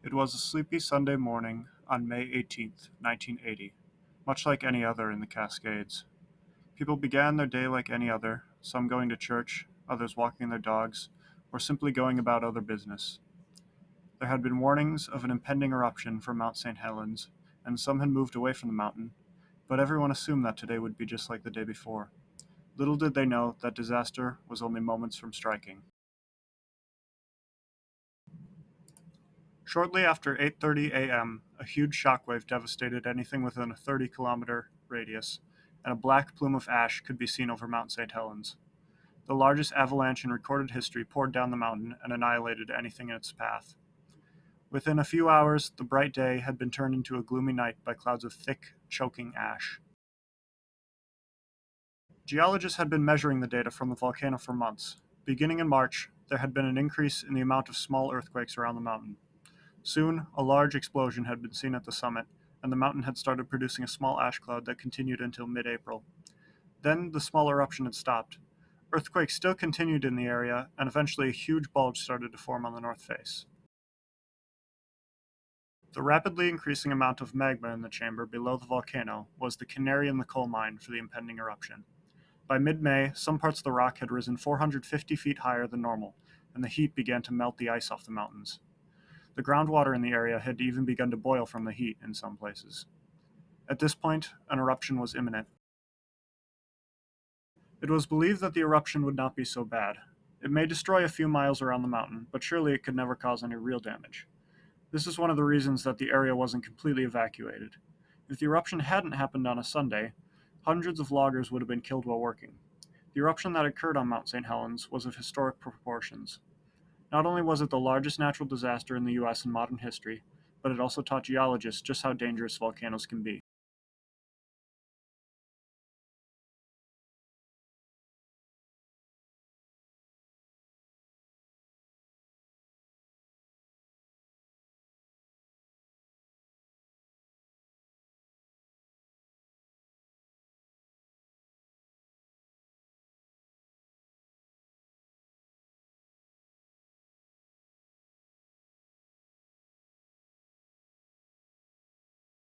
It was a sleepy Sunday morning on May 18th, 1980, much like any other in the Cascades. People began their day like any other, some going to church, others walking their dogs, or simply going about other business. There had been warnings of an impending eruption from Mount St. Helens, and some had moved away from the mountain, but everyone assumed that today would be just like the day before. Little did they know that disaster was only moments from striking. Shortly after 8:30 a.m., a huge shockwave devastated anything within a 30-kilometer radius, and a black plume of ash could be seen over Mount St. Helens. The largest avalanche in recorded history poured down the mountain and annihilated anything in its path. Within a few hours, the bright day had been turned into a gloomy night by clouds of thick, choking ash. Geologists had been measuring the data from the volcano for months. Beginning in March, there had been an increase in the amount of small earthquakes around the mountain. Soon, a large explosion had been seen at the summit, and the mountain had started producing a small ash cloud that continued until mid-April. Then the small eruption had stopped. Earthquakes still continued in the area, and eventually a huge bulge started to form on the north face. The rapidly increasing amount of magma in the chamber below the volcano was the canary in the coal mine for the impending eruption. By mid-May, some parts of the rock had risen 450 feet higher than normal, and the heat began to melt the ice off the mountains. The groundwater in the area had even begun to boil from the heat in some places. At this point, an eruption was imminent. It was believed that the eruption would not be so bad. It may destroy a few miles around the mountain, but surely it could never cause any real damage. This is one of the reasons that the area wasn't completely evacuated. If the eruption hadn't happened on a Sunday, hundreds of loggers would have been killed while working. The eruption that occurred on Mount St. Helens was of historic proportions. Not only was it the largest natural disaster in the US in modern history, but it also taught geologists just how dangerous volcanoes can be.